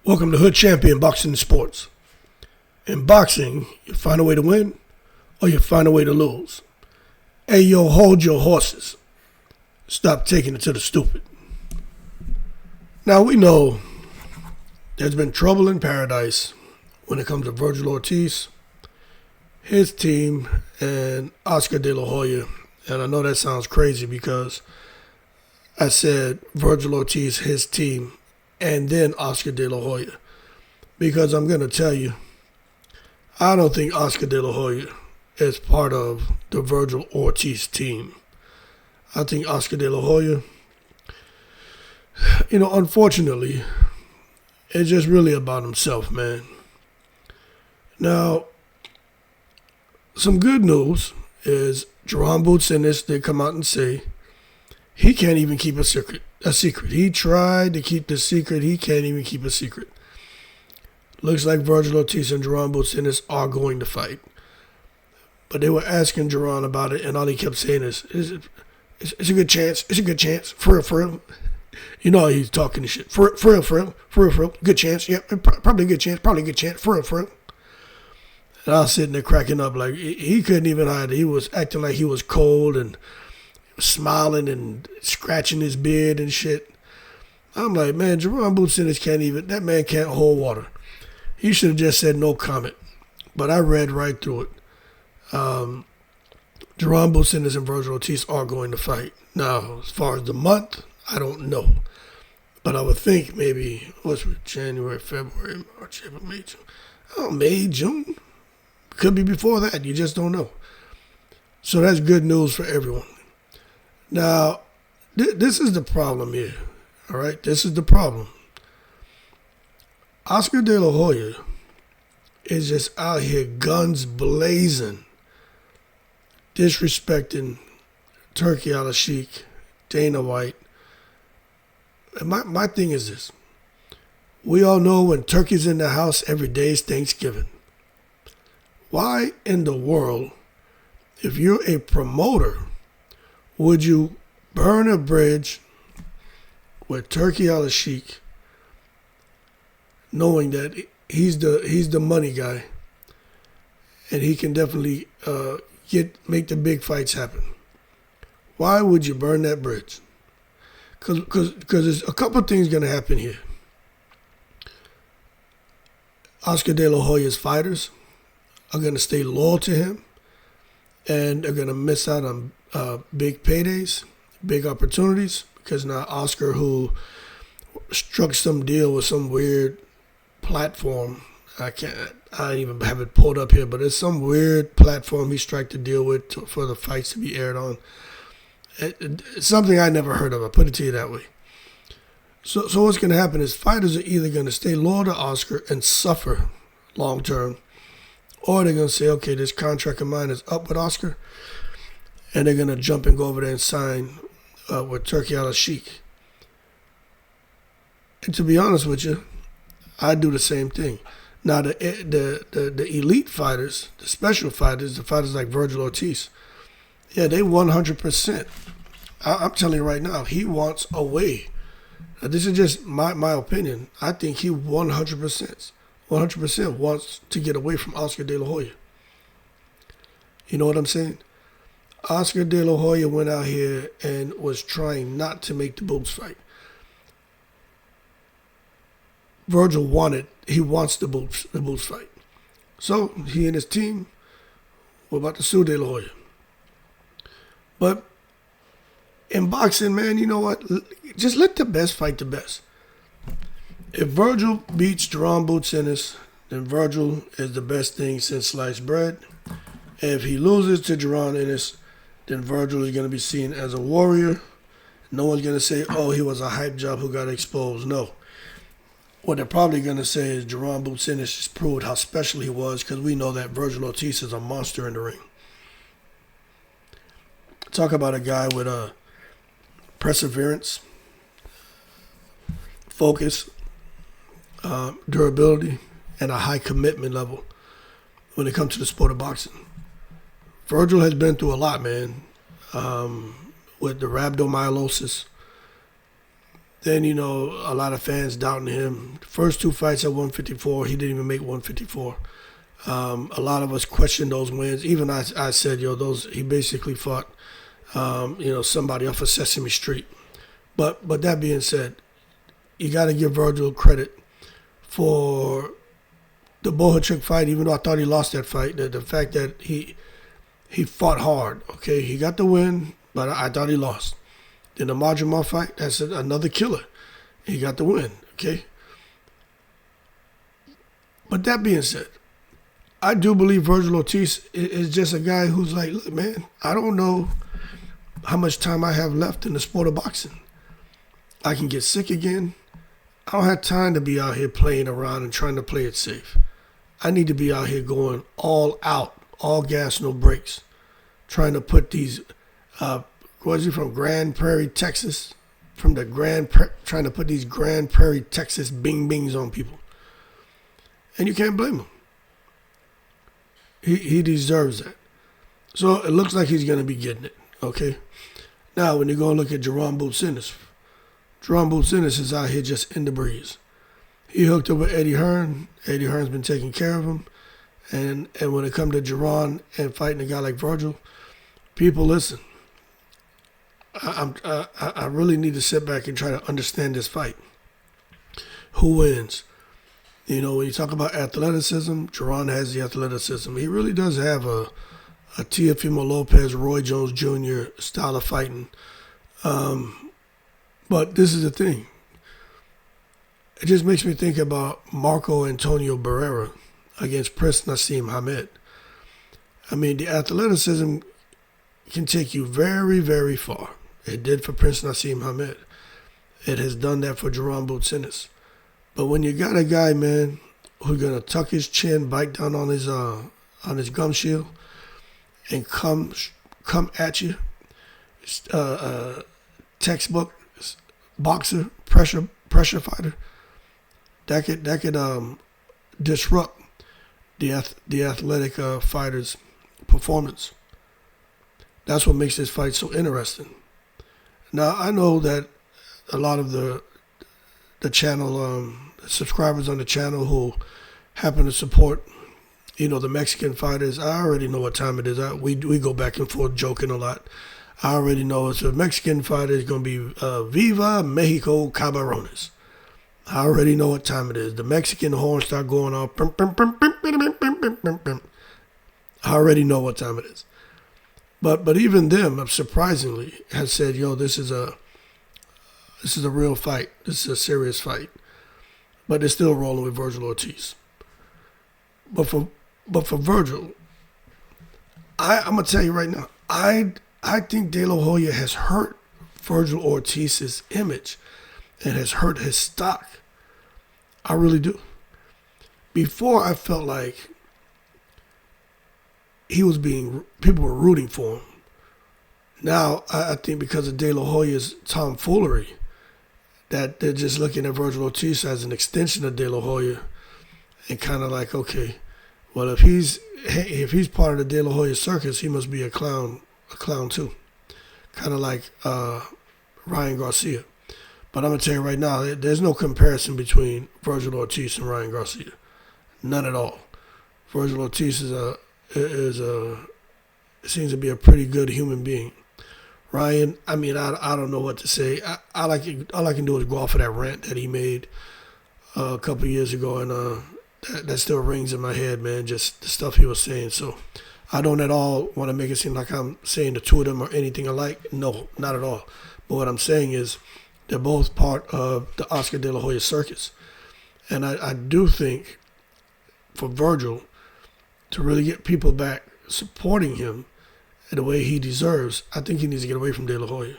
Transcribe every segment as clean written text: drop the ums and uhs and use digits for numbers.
Welcome to Hood Champion Boxing and Sports. In boxing, you find a way to win or you find a way to lose. Hey, yo, hold your horses. Stop taking it to the stupid. Now, we know there's been trouble in paradise when it comes to Vergil Ortiz, his team, and Oscar De La Hoya. And I know that sounds crazy because I said Vergil Ortiz, his team, and then Oscar De La Hoya. Because I'm going to tell you, I don't think Oscar De La Hoya is part of the Vergil Ortiz team. I think Oscar De La Hoya, unfortunately, it's just really about himself, man. Now, some good news is Jaron Ennis did come out and say he can't even keep a secret. He tried to keep the secret. He can't even keep a secret. Looks like Vergil Ortiz and Jaron Ennis are going to fight. But they were asking Jaron about it, and all he kept saying is, it's a good chance. It's a good chance. For real. You know he's talking this shit. For real. Good chance. Yeah, probably a good chance. For real. And I was sitting there cracking up like he couldn't even hide it. He was acting like he was cold and smiling and scratching his beard and shit. I'm like, man, Jaron Ennis can't even, that man can't hold water. He should have just said no comment. But I read right through it. Jaron Ennis and Vergil Ortiz are going to fight. Now, as far as the month, I don't know. But I would think maybe, January, February, March, April, May, June. Oh, May, June. Could be before that. You just don't know. So that's good news for everyone. Now, this is the problem here. All right? This is the problem. Oscar De La Hoya is just out here guns blazing, disrespecting Turki Al-Sheikh, Dana White. And my thing is this. We all know when turkey's in the house, every day is Thanksgiving. Why in the world, if you're a promoter, would you burn a bridge with Turki Al-Sheikh, knowing that he's the money guy, and he can definitely make the big fights happen? Why would you burn that bridge? Because there's a couple of things going to happen here. Oscar De La Hoya's fighters are going to stay loyal to him, and they're going to miss out on big paydays, big opportunities, because now Oscar, who struck some deal with some weird platform, I don't even have it pulled up here, but it's some weird platform he struck the deal with for the fights to be aired on. It's something I never heard of. I put it to you that way. So what's going to happen is fighters are either going to stay loyal to Oscar and suffer long term, or they're going to say, okay, this contract of mine is up with Oscar, and they're going to jump and go over there and sign with Turki Al-Sheikh. And to be honest with you, I do the same thing. Now, the elite fighters, the special fighters, the fighters like Vergil Ortiz, yeah, they 100%. I'm telling you right now, he wants away. Now, this is just my opinion. I think he 100% wants to get away from Oscar De La Hoya. You know what I'm saying? Oscar De La Hoya went out here and was trying not to make the Boots fight. Vergil wants the Boots fight. So he and his team were about to sue De La Hoya. But in boxing, man, you know what? Just let the best fight the best. If Vergil beats Jaron Ennis, then Vergil is the best thing since sliced bread. And if he loses to Jaron Ennis, then Vergil is going to be seen as a warrior. No one's going to say, oh, he was a hype job who got exposed. No. What they're probably going to say is Jaron Ennis just proved how special he was, because we know that Vergil Ortiz is a monster in the ring. Talk about a guy with perseverance, focus, durability, and a high commitment level when it comes to the sport of boxing. Vergil has been through a lot, man, with the rhabdomyolysis. Then, a lot of fans doubting him. First two fights at 154, he didn't even make 154. A lot of us questioned those wins. Even I said, he basically fought, somebody off of Sesame Street. But that being said, you got to give Vergil credit for the Bohachuk fight, even though I thought he lost that fight. The fact that he fought hard, okay? He got the win, but I thought he lost. Then the Majumar fight, that's another killer. He got the win, okay? But that being said, I do believe Vergil Ortiz is just a guy who's like, look, man, I don't know how much time I have left in the sport of boxing. I can get sick again. I don't have time to be out here playing around and trying to play it safe. I need to be out here going all out, all gas, no brakes, trying to put these, was he from Grand Prairie, Texas? Trying to put these Grand Prairie, Texas bing-bings on people. And you can't blame him. He deserves that. So it looks like he's going to be getting it, okay? Now, when you go and look at Jaron Ennis is out here just in the breeze. He hooked up with Eddie Hearn. Eddie Hearn's been taking care of him. And when it comes to Jaron and fighting a guy like Vergil, people listen. I really need to sit back and try to understand this fight. Who wins? When you talk about athleticism, Jaron has the athleticism. He really does have a Teofimo Lopez, Roy Jones Jr. style of fighting. But this is the thing. It just makes me think about Marco Antonio Barrera against Prince Nassim Hamed. I mean, the athleticism can take you very, very far. It did for Prince Nassim Hamed. It has done that for Jaron Ennis. But when you got a guy, man, who's gonna tuck his chin, bite down on his gum shield, and come at you, textbook boxer, pressure fighter, that could disrupt the athletic fighter's performance. That's what makes this fight so interesting. Now, I know that a lot of the channel subscribers on the channel who happen to support, the Mexican fighters, I already know what time it is. We go back and forth joking a lot. I already know it's a Mexican fighter is going to be Viva Mexico Cabrones. I already know what time it is. The Mexican horns start going off. I already know what time it is. But even them, surprisingly, have said, this is a real fight. This is a serious fight. But they're still rolling with Vergil Ortiz. But for Vergil, I'm gonna tell you right now, I think De La Hoya has hurt Vergil Ortiz's image and has hurt his stock. I really do. Before, I felt like people were rooting for him. Now, I think because of De La Hoya's tomfoolery, that they're just looking at Vergil Ortiz as an extension of De La Hoya and kind of like, okay, well, if he's part of the De La Hoya circus, he must be a clown too. Kind of like Ryan Garcia. But I'm going to tell you right now, there's no comparison between Vergil Ortiz and Ryan Garcia. None at all. Vergil Ortiz seems to be a pretty good human being. Ryan, I mean, I don't know what to say. All I can do is go off of that rant that he made a couple of years ago, and that still rings in my head, man, just the stuff he was saying. So I don't at all want to make it seem like I'm saying the two of them are anything alike. No, not at all. But what I'm saying is they're both part of the Oscar De La Hoya circus. And I do think for Vergil to really get people back supporting him the way he deserves, I think he needs to get away from De La Hoya.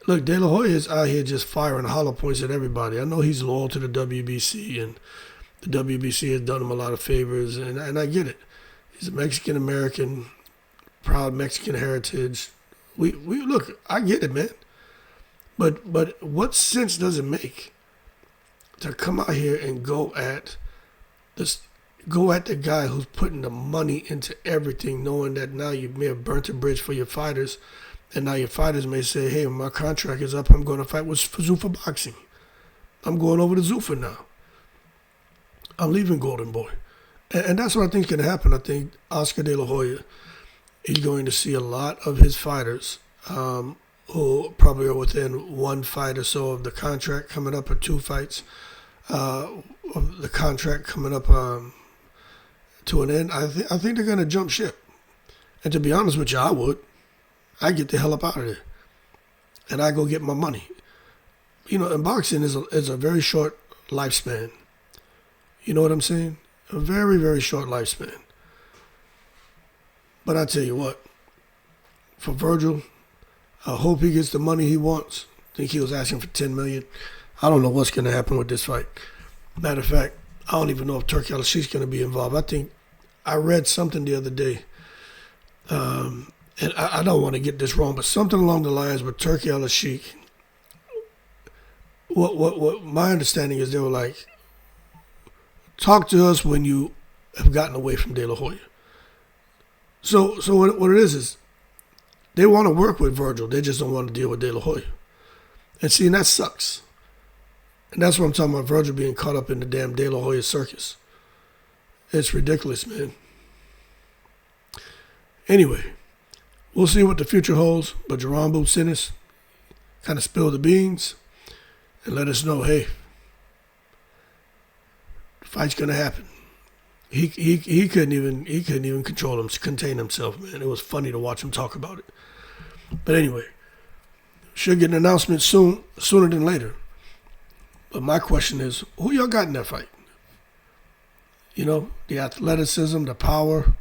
Look, De La Hoya is out here just firing hollow points at everybody. I know he's loyal to the WBC, and the WBC has done him a lot of favors, and I get it. He's a Mexican-American, proud Mexican heritage. We look, I get it, man. But what sense does it make to come out here and go at the guy who's putting the money into everything, knowing that now you may have burnt a bridge for your fighters, And now your fighters may say, hey, my contract is up. I'm going to fight with Zuffa Boxing. I'm going over to Zuffa now. I'm leaving Golden Boy. And that's what I think is going to happen. I think Oscar De La Hoya is going to see a lot of his fighters who probably are within one fight or so of the contract coming up, or two fights of the contract coming up to an end. I think they're going to jump ship. And to be honest with you, I would. I get the hell up out of there, and I go get my money. You know, and boxing is a very short lifespan. You know what I'm saying? A very, very short lifespan. But I tell you what, for Vergil, I hope he gets the money he wants. I think he was asking for $10 million. I don't know what's going to happen with this fight. Matter of fact, I don't even know if Turki Al-Sheik's going to be involved. I think I read something the other day. And I don't want to get this wrong, but something along the lines with Turki Al-Sheik. What my understanding is, they were like, talk to us when you have gotten away from De La Hoya. So what it is they want to work with Vergil. They just don't want to deal with De La Hoya. And see, and that sucks. And that's what I'm talking about, Vergil being caught up in the damn De La Hoya circus. It's ridiculous, man. Anyway, we'll see what the future holds, but Jaron Ennis kind of spilled the beans and let us know, hey, the fight's gonna happen. He couldn't even contain himself, man. It was funny to watch him talk about it. But anyway, should get an announcement sooner than later. But my question is, who y'all got in that fight? You know, the athleticism, the power.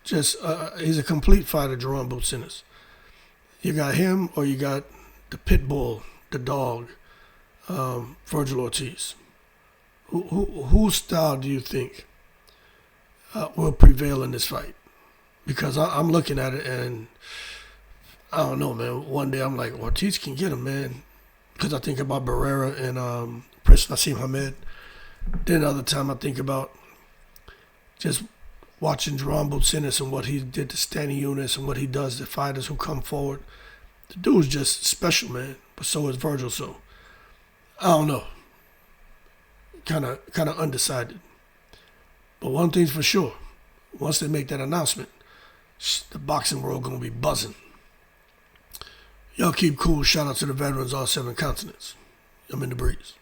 He's a complete fighter, Jaron Ennis. You got him, or you got the pit bull, the dog, Vergil Ortiz. Whose style do you think will prevail in this fight? Because I'm looking at it, and I don't know, man. One day I'm like, Ortiz can get him, man. Because I think about Barrera and Prince Nassim Hamed. Then another time I think about just watching Jaron Ennis and what he did to Stanley Eunice and what he does to fighters who come forward. The dude's just special, man. But so is Vergil. So I don't know. Kind of undecided. But one thing's for sure. Once they make that announcement, the boxing world gonna be buzzing. Y'all keep cool. Shout out to the veterans, all 7 continents. I'm in the breeze.